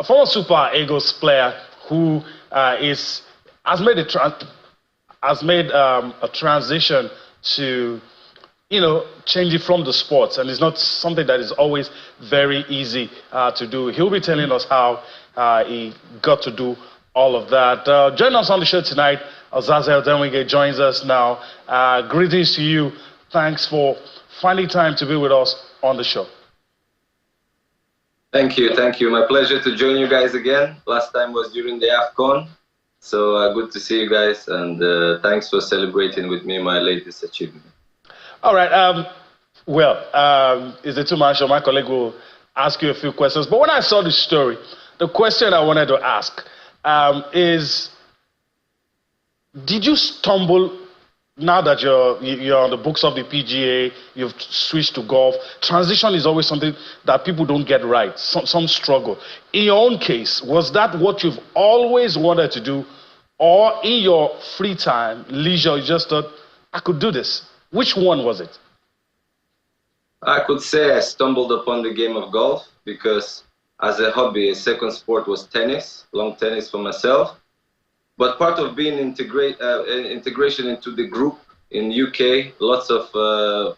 former Super Eagles player who has made a transition to, changing from the sports, and it's not something that is always very easy to do. He'll be telling us how he got to do all of that. Join us on the show tonight. Osaze Odenwege joins us now. Greetings to you. Thanks for finding time to be with us on the show. Thank you. My pleasure to join you guys again. Last time was during the AFCON. So good to see you guys, and thanks for celebrating with me my latest achievement. All right. Is it too much? My colleague will ask you a few questions. But when I saw the story, the question I wanted to ask is, did you stumble now that you're on the books of the PGA, you've switched to golf? Transition is always something that people don't get right. Some struggle. In your own case, was that what you've always wanted to do? Or in your free time, leisure, you just thought, I could do this? Which one was it? I could say I stumbled upon the game of golf because as a hobby, a second sport was tennis, long tennis for myself. But part of being integration into the group in UK, lots of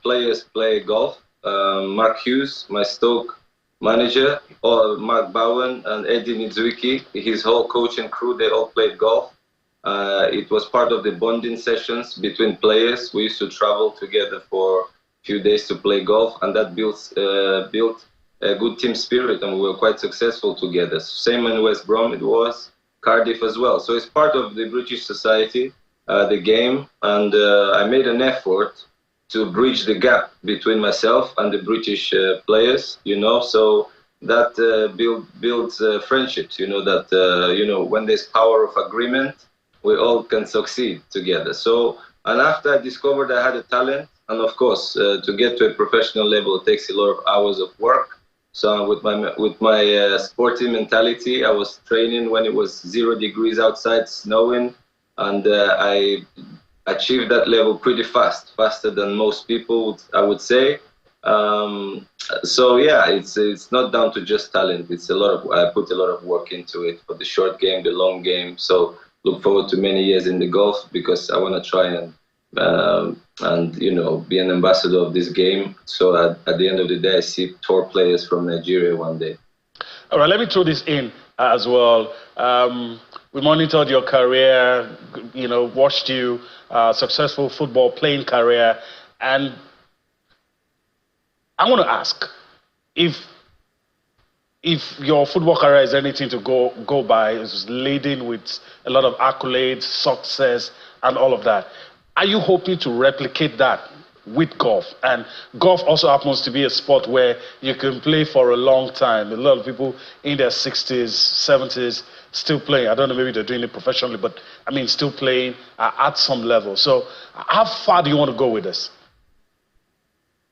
players play golf. Mark Hughes, my Stoke manager, or Mark Bowen and Eddie Nizuiki, his whole coaching crew, they all played golf. It was part of the bonding sessions between players. We used to travel together for a few days to play golf, and that built a good team spirit, and we were quite successful together. Same in West Brom it was, Cardiff as well. So it's part of the British society, the game, and I made an effort to bridge the gap between myself and the British players, so that builds friendships, that, when there's power of agreement, we all can succeed together. So, and after I discovered I had a talent, and of course, to get to a professional level, it takes a lot of hours of work. So with my sporty mentality, I was training when it was 0 degrees outside, snowing, and I achieved that level pretty fast, faster than most people, I would say. So yeah, it's not down to just talent. It's I put a lot of work into it for the short game, the long game. So look forward to many years in the golf because I want to try and be an ambassador of this game. So at the end of the day, I see tour players from Nigeria one day. All right, let me throw this in as well. We monitored your career, watched you, successful football playing career, and I want to ask if your football career is anything to go by, it's laden with a lot of accolades, success, and all of that. Are you hoping to replicate that with golf? And golf also happens to be a sport where you can play for a long time. A lot of people in their 60s, 70s still playing. I don't know, maybe they're doing it professionally, but I mean, still playing at some level. So how far do you want to go with this?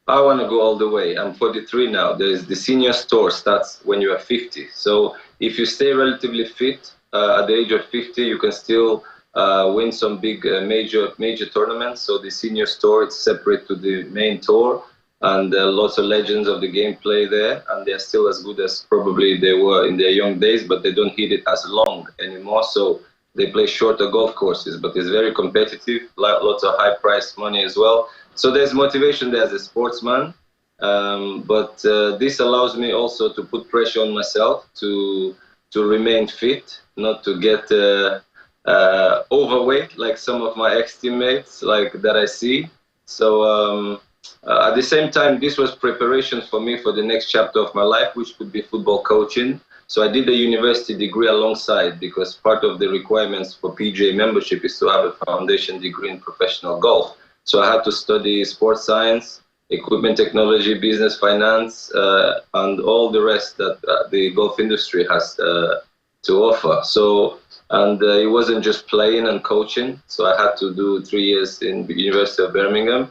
I want to go all the way. I'm 43 now. There's the senior tour starts when you are 50. So if you stay relatively fit at the age of 50, you can still win some big major tournaments. So the senior tour, it's separate to the main tour, and lots of legends of the game play there, and they're still as good as probably they were in their young days, but they don't hit it as long anymore. So they play shorter golf courses, but it's very competitive, lots of high price money as well. So there's motivation there as a sportsman, but this allows me also to put pressure on myself to remain fit, not to get overweight like some of my ex-teammates that I see. So at the same time, this was preparation for me for the next chapter of my life, which could be football coaching. So I did a university degree alongside, because part of the requirements for PGA membership is to have a foundation degree in professional golf. So I had to study sports science, equipment technology, business finance, and all the rest that the golf industry has to offer. So, and it wasn't just playing and coaching. So I had to do 3 years in the University of Birmingham,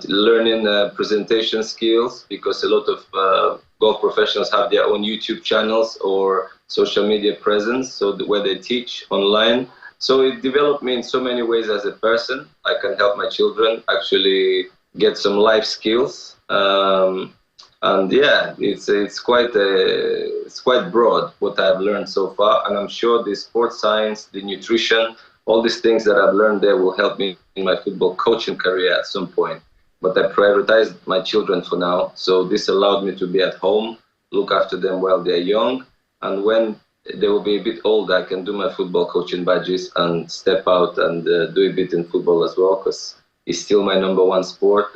learning presentation skills, because a lot of golf professionals have their own YouTube channels or social media presence, so where they teach online. So it developed me in so many ways as a person. I can help my children actually get some life skills. And yeah, it's quite broad what I've learned so far, and I'm sure the sports science, the nutrition, all these things that I've learned there will help me in my football coaching career at some point. But I prioritized my children for now, so this allowed me to be at home, look after them while they're young, and when they will be a bit older, I can do my football coaching badges and step out and do a bit in football as well, because it's still my number one sport.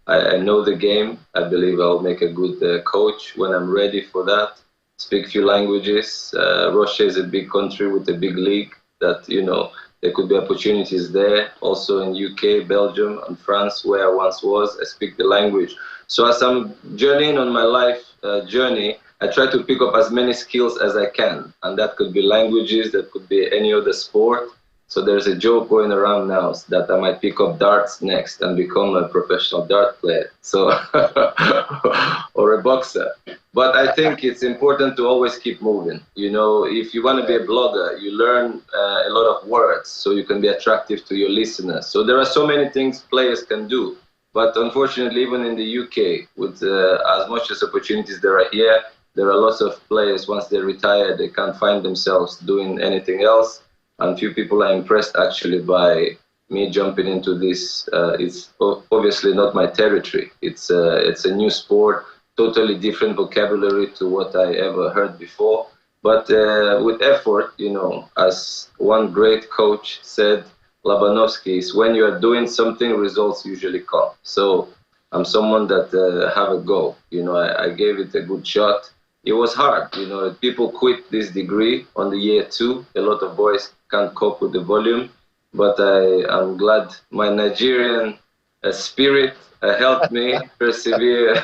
I know the game. I believe I'll make a good coach when I'm ready for that. Speak few languages. Russia is a big country with a big league that, you know, there could be opportunities there. Also in UK, Belgium, and France, where I once was, I speak the language. So as I'm journeying on my life journey, I try to pick up as many skills as I can. And that could be languages, that could be any other sport. So there's a joke going around now that I might pick up darts next and become a professional dart player, so or a boxer. But I think it's important to always keep moving. You know, if you want to be a blogger, you learn a lot of words so you can be attractive to your listeners. So there are so many things players can do. But unfortunately, even in the UK, with as much as opportunities there are here, there are lots of players, once they retire, they can't find themselves doing anything else. And few people are impressed actually by me jumping into this. It's obviously not my territory. It's a new sport, totally different vocabulary to what I ever heard before. But with effort, you know, as one great coach said, Labanovsky, is when you are doing something, results usually come. So I'm someone that have a go. You know, I gave it a good shot. It was hard, you know, people quit this degree on the year 2. A lot of boys can't cope with the volume, but I'm glad my Nigerian spirit helped me persevere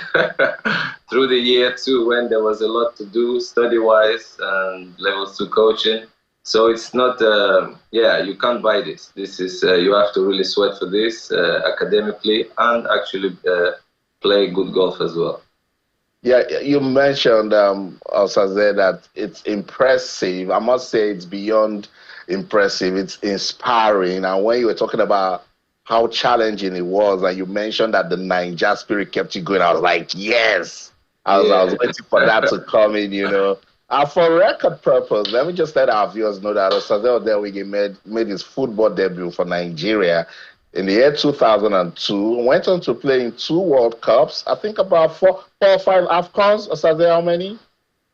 through the year 2 when there was a lot to do study-wise and level 2 coaching. So it's not, yeah, you can't buy this. This is, you have to really sweat for this academically and actually play good golf as well. Yeah, you mentioned, Osaze, that it's impressive. I must say it's beyond impressive. It's inspiring. And when you were talking about how challenging it was, and you mentioned that the Ninja spirit kept you going, I was like, yes. I was waiting for that to come in, you know. For record purpose, let me just let our viewers know that Osaze Odewigi made his football debut for Nigeria in the year 2002, went on to play in 2 World Cups, I think about 4 or 5 AFCONs. Osaze, how many?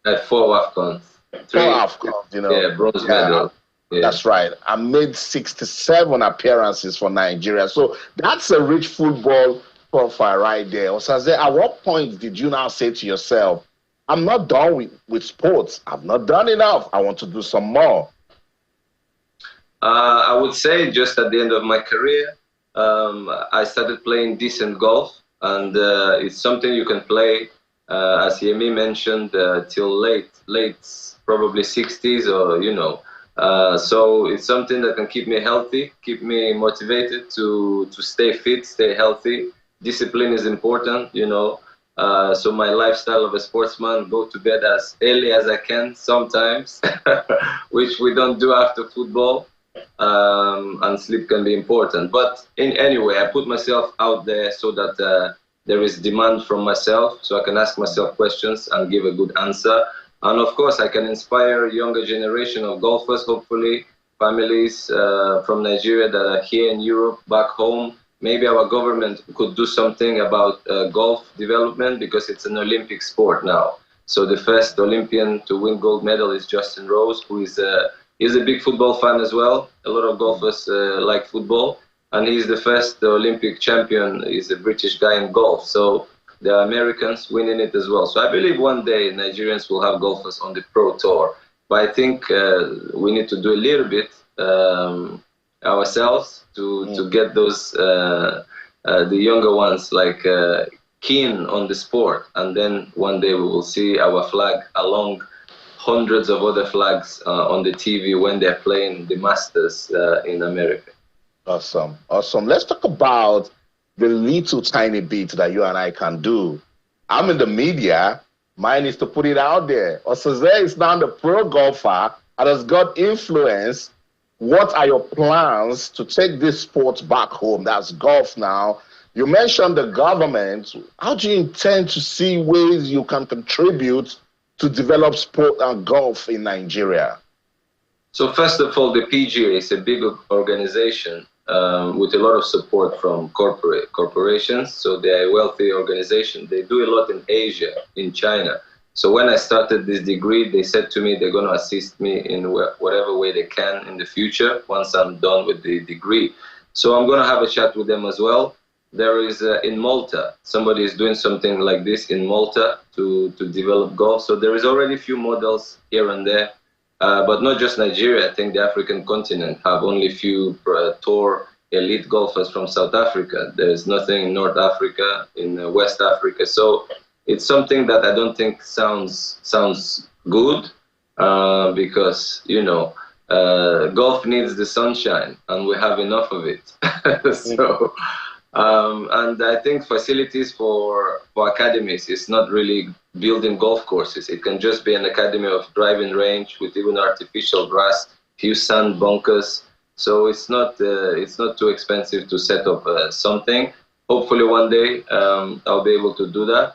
4 AFCONs. 4 AFCONs, you know. Yeah, bronze medal. Yeah. That's right. I made 67 appearances for Nigeria. So that's a rich football profile right there. Osaze, at what point did you now say to yourself, I'm not done with sports. I've not done enough. I want to do some more? I would say just at the end of my career, I started playing decent golf, and it's something you can play, as Yemi mentioned, till late, probably 60s, or, you know. So it's something that can keep me healthy, keep me motivated to stay fit, stay healthy. Discipline is important, you know. So my lifestyle of a sportsman, go to bed as early as I can sometimes, which we don't do after football. And sleep can be important. But anyway, I put myself out there so that there is demand from myself, so I can ask myself questions and give a good answer. And of course, I can inspire a younger generation of golfers, hopefully families from Nigeria that are here in Europe, back home. Maybe our government could do something about golf development, because it's an Olympic sport now. So the first Olympian to win gold medal is Justin Rose, who is he's a big football fan as well. A lot of golfers like football. And he's the first Olympic champion. He's a British guy in golf. So there are Americans winning it as well. So I believe one day Nigerians will have golfers on the pro tour. But I think we need to do a little bit ourselves to get those, the younger ones, like keen on the sport. And then one day we will see our flag along hundreds of other flags on the TV when they're playing the Masters in America. Awesome. Let's talk about the little tiny bit that you and I can do. I'm in the media. Mine is to put it out there. Osaze is now the pro golfer and has got influence. What are your plans to take this sport back home? That's golf now. You mentioned the government. How do you intend to see ways you can contribute to develop sport and golf in Nigeria? So first of all, the PGA is a big organization with a lot of support from corporations. So they are a wealthy organization. They do a lot in Asia, in China. So when I started this degree, they said to me they're going to assist me in whatever way they can in the future once I'm done with the degree. So I'm going to have a chat with them as well. There is in Malta, somebody is doing something like this in Malta to develop golf. So there is already a few models here and there. But not just Nigeria. I think the African continent have only few tour elite golfers from South Africa. There's nothing in North Africa, in West Africa. So it's something that I don't think sounds good because, you know, golf needs the sunshine and we have enough of it. So, and I think facilities for academies is not really building golf courses. It can just be an academy of driving range with even artificial grass, few sand bunkers. So it's not too expensive to set up something. Hopefully one day I'll be able to do that.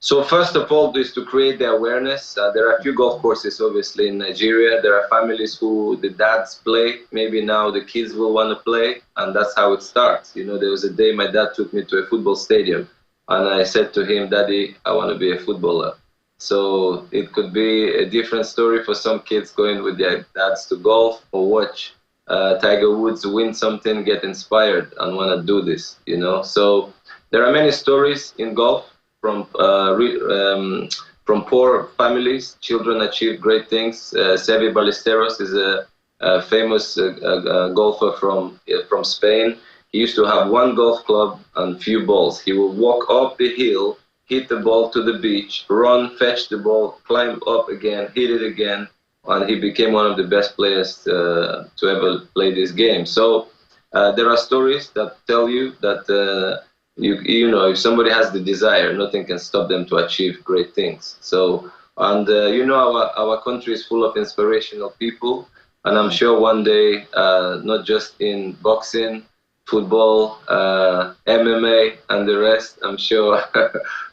So first of all is to create the awareness. There are a few golf courses obviously in Nigeria. There are families who the dads play. Maybe now the kids will want to play, and that's how it starts. You know, there was a day my dad took me to a football stadium and I said to him, "Daddy, I want to be a footballer." So it could be a different story for some kids going with their dads to golf or watch Tiger Woods win something, get inspired and want to do this, you know. So there are many stories in golf from poor families. Children achieve great things. Seve Ballesteros is a famous golfer from Spain. He used to have one golf club and few balls. He would walk up the hill, hit the ball to the beach, run, fetch the ball, climb up again, hit it again, and he became one of the best players to ever play this game. So there are stories that tell you that you know, if somebody has the desire, nothing can stop them to achieve great things. So, and you know, our country is full of inspirational people, and I'm sure one day, not just in boxing, football, MMA, and the rest, I'm sure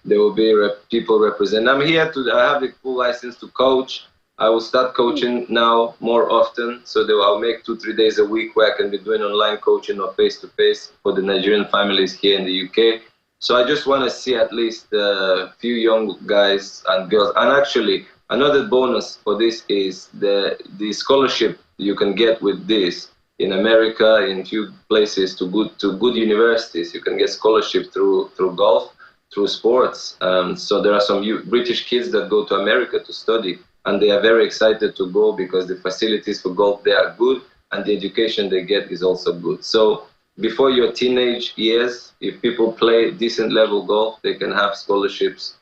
there will be people represent. I have the full license to coach. I will start coaching now more often, so I'll make 2-3 days a week where I can be doing online coaching or face-to-face for the Nigerian families here in the UK. So I just want to see at least a few young guys and girls. And actually, another bonus for this is the scholarship you can get with this. In America, in few places to good universities, you can get scholarship through golf, through sports. So there are some British kids that go to America to study, and they are very excited to go because the facilities for golf there are good, and the education they get is also good. So before your teenage years, if people play decent level golf, they can have scholarships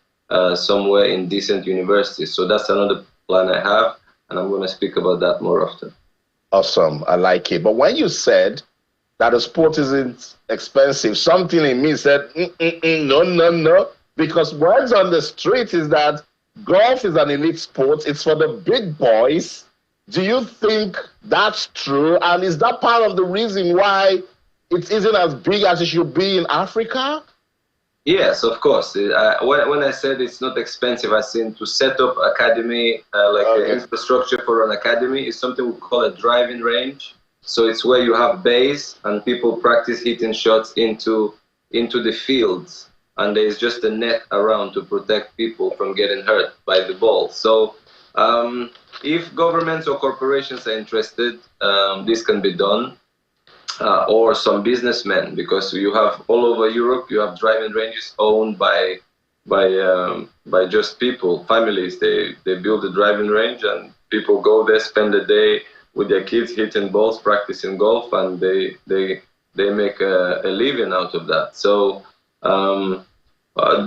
somewhere in decent universities. So that's another plan I have, and I'm going to speak about that more often. Awesome. I like it. But when you said that the sport isn't expensive, something in me said, no. Because words on the street is that golf is an elite sport. It's for the big boys. Do you think that's true? And is that part of the reason why it isn't as big as it should be in Africa? Yes, of course. When I said it's not expensive, I said to set up academy, the infrastructure for an academy is something we call a driving range. So it's where you have bays and people practice hitting shots into the fields. And there's just a net around to protect people from getting hurt by the ball. So if governments or corporations are interested, this can be done. Or some businessmen, because you have all over Europe, you have driving ranges owned by just people, families. They build a driving range and people go there, spend a day with their kids hitting balls, practicing golf, and they make a living out of that. So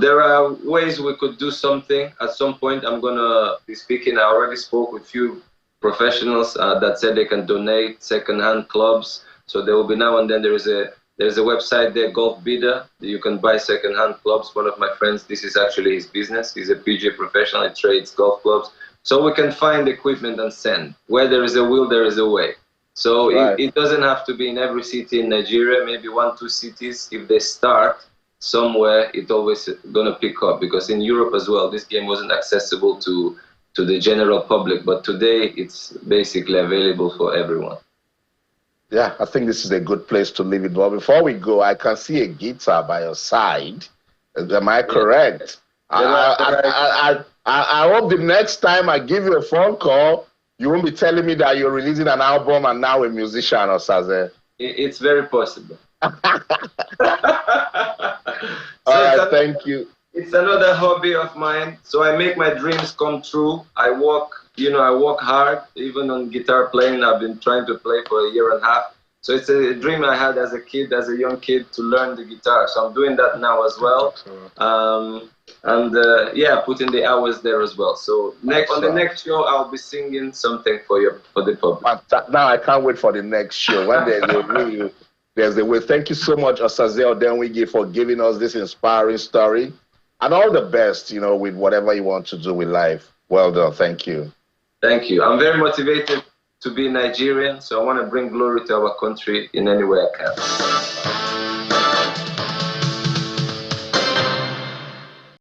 there are ways we could do something. At some point, I'm gonna be speaking. I already spoke with few professionals that said they can donate second-hand clubs. So there will be now and then there's a website there, Golf Bidder. You can buy second-hand clubs. One of my friends, this is actually his business. He's a PGA professional. He trades golf clubs. So we can find equipment and send. Where there is a will, there is a way. So Right. it doesn't have to be in every city in Nigeria, maybe 1-2 cities. If they start somewhere, it's always gonna pick up, because in Europe as well, this game wasn't accessible to the general public, but today it's basically available for everyone. Yeah, I think this is a good place to leave it. But before we go, I can see a guitar by your side. Am I correct? I hope the next time I give you a phone call, you won't be telling me that you're releasing an album and now a musician, Osaze. It's very possible. All right, thank you. It's another hobby of mine. So I make my dreams come true. I work hard, even on guitar playing. I've been trying to play for a year and a half. So it's a dream I had as a young kid, to learn the guitar. So I'm doing that now as well. Putting the hours there as well. So on the next show, I'll be singing something for the public. Now I can't wait for the next show. When there's a way. Thank you so much, Osaze Odenwigi, for giving us this inspiring story. And all the best, with whatever you want to do with life. Well done. Thank you. Thank you. I'm very motivated to be Nigerian, so I want to bring glory to our country in any way I can.